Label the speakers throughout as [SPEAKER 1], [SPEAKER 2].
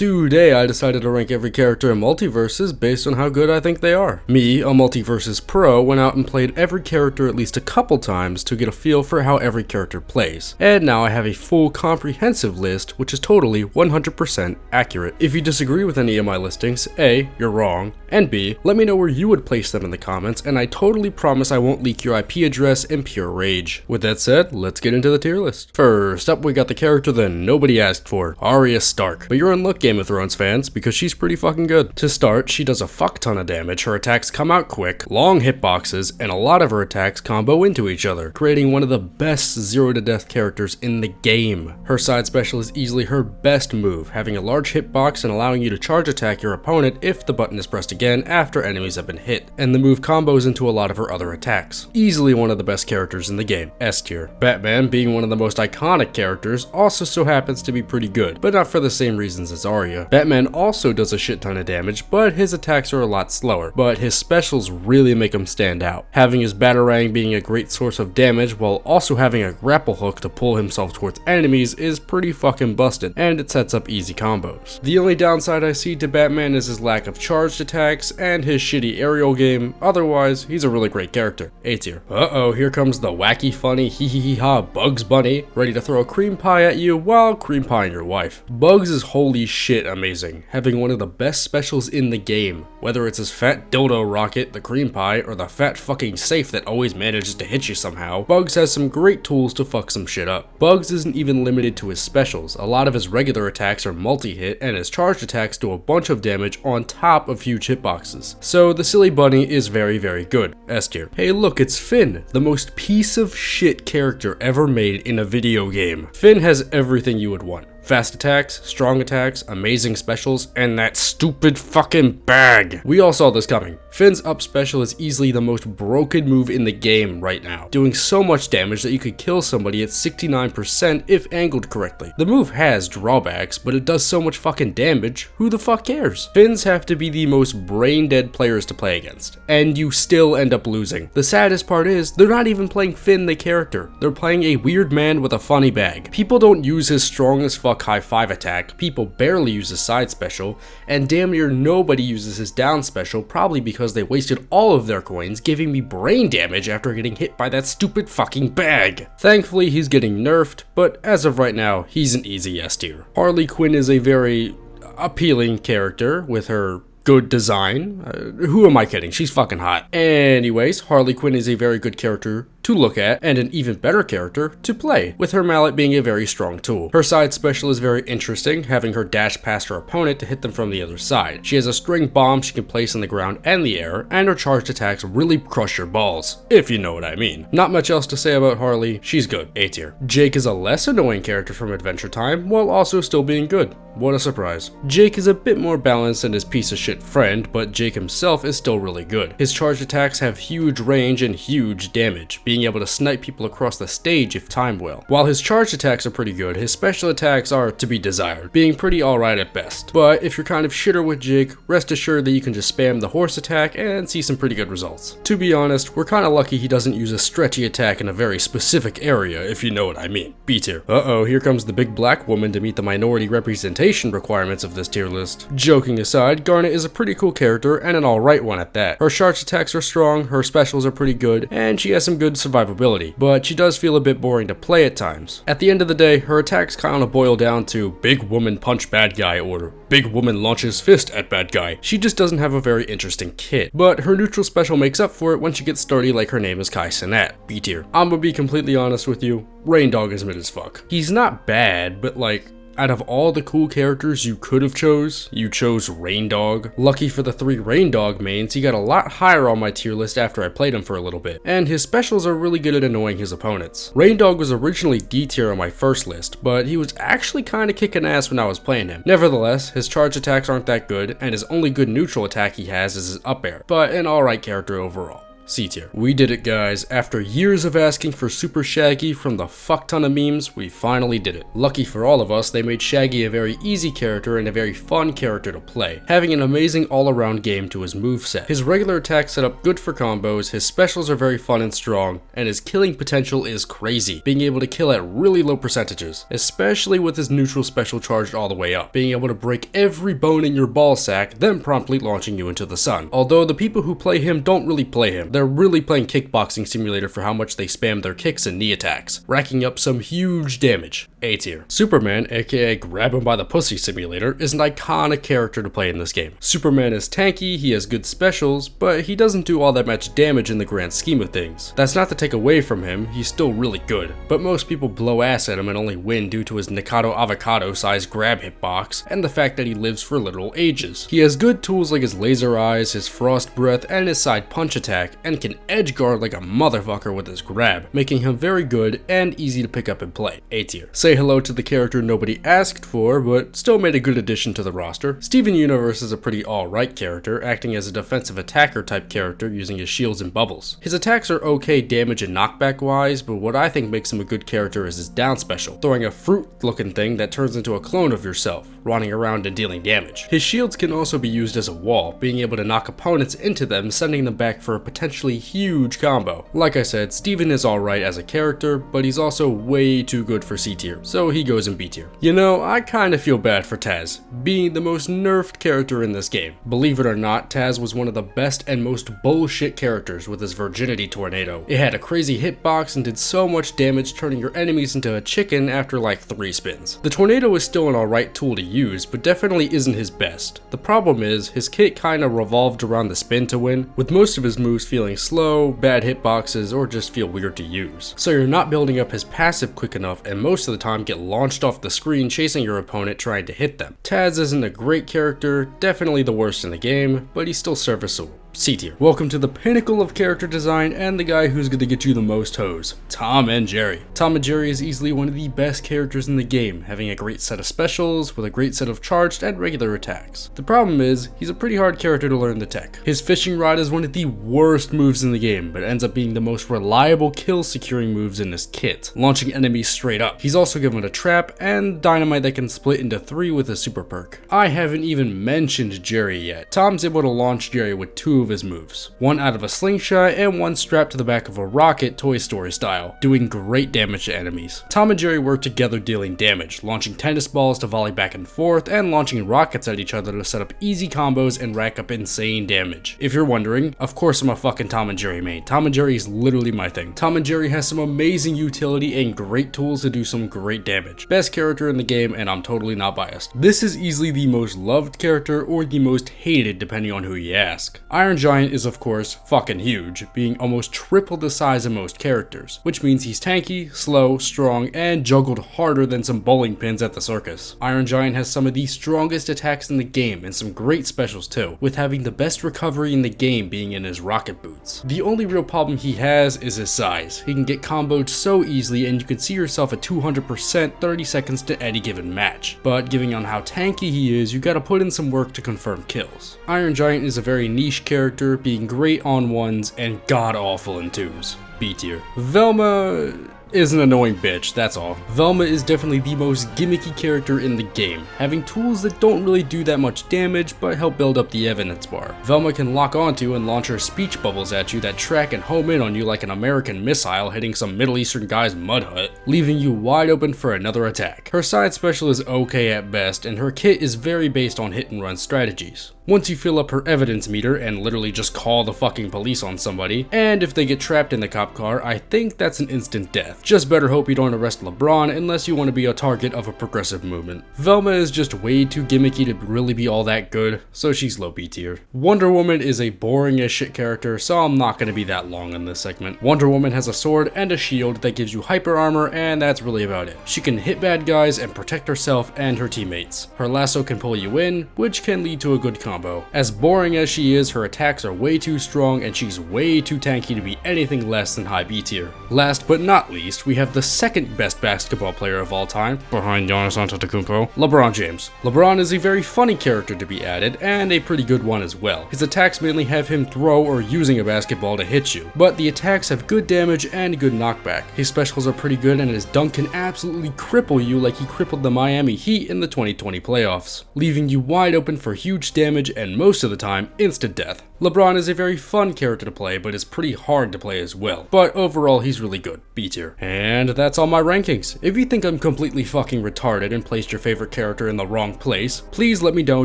[SPEAKER 1] Today I decided to rank every character in Multiversus based on how good I think they are. Me, a Multiversus pro, went out and played every character at least a couple times to get a feel for how every character plays. And now I have a full comprehensive list which is totally 100% accurate. If you disagree with any of my listings, A, you're wrong, and B, let me know where you would place them in the comments and I totally promise I won't leak your IP address in pure rage. With that said, let's get into the tier list. First up we got the character that nobody asked for, Arya Stark. But you're in luck, Game of Thrones fans, because she's pretty fucking good. To start, she does a fuck ton of damage, her attacks come out quick, long hitboxes, and a lot of her attacks combo into each other, creating one of the best zero to death characters in the game. Her side special is easily her best move, having a large hitbox and allowing you to charge attack your opponent if the button is pressed again after enemies have been hit, and the move combos into a lot of her other attacks. Easily one of the best characters in the game, S tier. Batman, being one of the most iconic characters, also so happens to be pretty good, but not for the same reasons as Arya. Batman also does a shit ton of damage, but his attacks are a lot slower, but his specials really make him stand out, having his Batarang being a great source of damage while also having a grapple hook to pull himself towards enemies is pretty fucking busted, and it sets up easy combos. The only downside I see to Batman is his lack of charged attacks and his shitty aerial game, otherwise he's a really great character, A tier. Uh-oh, here comes the wacky funny hee hee hee ha Bugs Bunny, ready to throw a cream pie at you while cream pieing your wife. Bugs is holy shit amazing, having one of the best specials in the game, whether it's his fat dildo rocket, the cream pie, or the fat fucking safe that always manages to hit you somehow. Bugs has some great tools to fuck some shit up. Bugs isn't even limited to his specials, a lot of his regular attacks are multi-hit and his charged attacks do a bunch of damage on top of huge hitboxes. So the silly bunny is very good, S tier. Hey look, it's Finn, the most piece of shit character ever made in a video game. Finn has everything you would want. Fast attacks, strong attacks, amazing specials, and that stupid fucking bag. We all saw this coming. Finn's up special is easily the most broken move in the game right now, doing so much damage that you could kill somebody at 69% if angled correctly. The move has drawbacks, but it does so much fucking damage, who the fuck cares? Finns have to be the most brain dead players to play against, and you still end up losing. The saddest part is, they're not even playing Finn the character, they're playing a weird man with a funny bag. People don't use his strong as fuck high 5 attack, people barely use his side special, and damn near nobody uses his down special, probably because they wasted all of their coins giving me brain damage after getting hit by that stupid fucking bag. Thankfully he's getting nerfed, but as of right now, he's an easy S tier. Harley Quinn is a very appealing character with her good design. Who am I kidding? She's fucking hot. Anyways, Harley Quinn is a very good character to look at, and an even better character to play, with her mallet being a very strong tool. Her side special is very interesting, having her dash past her opponent to hit them from the other side. She has a string bomb she can place on the ground and the air, and her charged attacks really crush your balls, if you know what I mean. Not much else to say about Harley, she's good, A tier. Jake is a less annoying character from Adventure Time, while also still being good. What a surprise. Jake is a bit more balanced than his piece of shit friend, but Jake himself is still really good. His charged attacks have huge range and huge damage, being able to snipe people across the stage if timed well. While his charged attacks are pretty good, his special attacks are to be desired, being pretty alright at best. But if you're kind of shitter with Jake, rest assured that you can just spam the horse attack and see some pretty good results. To be honest, we're kinda lucky he doesn't use a stretchy attack in a very specific area, if you know what I mean. B tier. Uh-oh, here comes the big black woman to meet the minority representation requirements of this tier list. Joking aside, Garnet is a pretty cool character and an alright one at that. Her charged attacks are strong, her specials are pretty good, and she has some good survivability, but she does feel a bit boring to play at times. At the end of the day, her attacks kinda boil down to big woman punch bad guy or big woman launches fist at bad guy. She just doesn't have a very interesting kit, but her neutral special makes up for it when she gets sturdy like her name is Kai Cenat, B tier. I'm gonna be completely honest with you, Raindog is mid as fuck. He's not bad, but like, out of all the cool characters you could have chose, you chose Raindog. Lucky for the 3 Raindog mains, he got a lot higher on my tier list after I played him for a little bit, and his specials are really good at annoying his opponents. Raindog was originally D tier on my first list, but he was actually kinda kicking ass when I was playing him. Nevertheless, his charge attacks aren't that good, and his only good neutral attack he has is his up air, but an alright character overall. C tier. We did it, guys. After years of asking for Super Shaggy from the fuck ton of memes, we finally did it. Lucky for all of us, they made Shaggy a very easy character and a very fun character to play, having an amazing all-around game to his moveset. His regular attack setup good for combos, his specials are very fun and strong, and his killing potential is crazy, being able to kill at really low percentages, especially with his neutral special charged all the way up, being able to break every bone in your ball sack, then promptly launching you into the sun. Although the people who play him don't really play him, they're really playing Kickboxing Simulator for how much they spam their kicks and knee attacks, racking up some huge damage. A tier. Superman, aka Grab Him by the Pussy Simulator, is an iconic character to play in this game. Superman is tanky, he has good specials, but he doesn't do all that much damage in the grand scheme of things. That's not to take away from him, he's still really good, but most people blow ass at him and only win due to his Nikado avocado sized grab hitbox and the fact that he lives for literal ages. He has good tools like his laser eyes, his frost breath, and his side punch attack, and can edge guard like a motherfucker with his grab, making him very good and easy to pick up and play. A tier. Say hello to the character nobody asked for, but still made a good addition to the roster. Steven Universe is a pretty alright character, acting as a defensive attacker type character using his shields and bubbles. His attacks are okay damage and knockback wise, but what I think makes him a good character is his down special, throwing a fruit looking thing that turns into a clone of yourself, running around and dealing damage. His shields can also be used as a wall, being able to knock opponents into them, sending them back for a potentially huge combo. Like I said, Steven is alright as a character, but he's also way too good for C tier, so he goes in B tier. You know, I kinda feel bad for Taz, being the most nerfed character in this game. Believe it or not, Taz was one of the best and most bullshit characters with his Virginity Tornado. It had a crazy hitbox and did so much damage, turning your enemies into a chicken after like 3 spins. The Tornado is still an alright tool to use, but definitely isn't his best. The problem is, his kit kinda revolved around the spin to win, with most of his moves feeling slow, bad hitboxes, or just feel weird to use. So you're not building up his passive quick enough, and most of the time get launched off the screen chasing your opponent trying to hit them. Taz isn't a great character, definitely the worst in the game, but he's still serviceable. C tier. Welcome to the pinnacle of character design and the guy who's gonna get you the most hoes, Tom and Jerry. Tom and Jerry is easily one of the best characters in the game, having a great set of specials with a great set of charged and regular attacks. The problem is, he's a pretty hard character to learn the tech. His fishing rod is one of the worst moves in the game, but ends up being the most reliable kill securing moves in his kit, launching enemies straight up. He's also given a trap and dynamite that can split into 3 with a super perk. I haven't even mentioned Jerry yet. Tom's able to launch Jerry with 2 of his moves, one out of a slingshot and one strapped to the back of a rocket, Toy Story style, doing great damage to enemies. Tom and Jerry work together dealing damage, launching tennis balls to volley back and forth and launching rockets at each other to set up easy combos and rack up insane damage. If you're wondering, of course I'm a fucking Tom and Jerry main. Tom and Jerry is literally my thing. Tom and Jerry has some amazing utility and great tools to do some great damage. Best character in the game, and I'm totally not biased. This is easily the most loved character or the most hated depending on who you ask. Iron Giant is of course fucking huge, being almost triple the size of most characters, which means he's tanky, slow, strong, and juggled harder than some bowling pins at the circus. Iron Giant has some of the strongest attacks in the game and some great specials too, with having the best recovery in the game being in his rocket boots. The only real problem he has is his size. He can get comboed so easily and you can see yourself at 200% 30 seconds to any given match, but given on how tanky he is, you gotta put in some work to confirm kills. Iron Giant is a very niche character, being great on 1s and god awful in 2s. B tier. Velma is an annoying bitch, that's all. Velma is definitely the most gimmicky character in the game, having tools that don't really do that much damage but help build up the evidence bar. Velma can lock onto and launch her speech bubbles at you that track and home in on you like an American missile hitting some Middle Eastern guy's mud hut, leaving you wide open for another attack. Her side special is okay at best, and her kit is very based on hit and run strategies. Once you fill up her evidence meter and literally just call the fucking police on somebody, and if they get trapped in the cop car, I think that's an instant death. Just better hope you don't arrest LeBron unless you want to be a target of a progressive movement. Velma is just way too gimmicky to really be all that good, so she's low B tier. Wonder Woman is a boring as shit character, so I'm not going to be that long in this segment. Wonder Woman has a sword and a shield that gives you hyper armor, and that's really about it. She can hit bad guys and protect herself and her teammates. Her lasso can pull you in, which can lead to a good combo. combo. As boring as she is, her attacks are way too strong and she's way too tanky to be anything less than high B tier. Last but not least, we have the second best basketball player of all time, behind Giannis Antetokounmpo, LeBron James. LeBron is a very funny character to be added, and a pretty good one as well. His attacks mainly have him throw or using a basketball to hit you, but the attacks have good damage and good knockback. His specials are pretty good and his dunk can absolutely cripple you like he crippled the Miami Heat in the 2020 playoffs, leaving you wide open for huge damage and most of the time, instant death. LeBron is a very fun character to play, but is pretty hard to play as well. But overall, he's really good, B tier. And that's all my rankings. If you think I'm completely fucking retarded and placed your favorite character in the wrong place, please let me know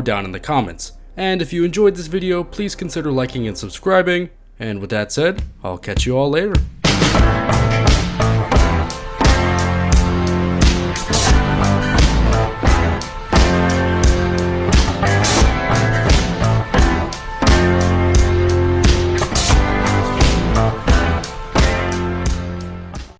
[SPEAKER 1] down in the comments. And if you enjoyed this video, please consider liking and subscribing. And with that said, I'll catch you all later.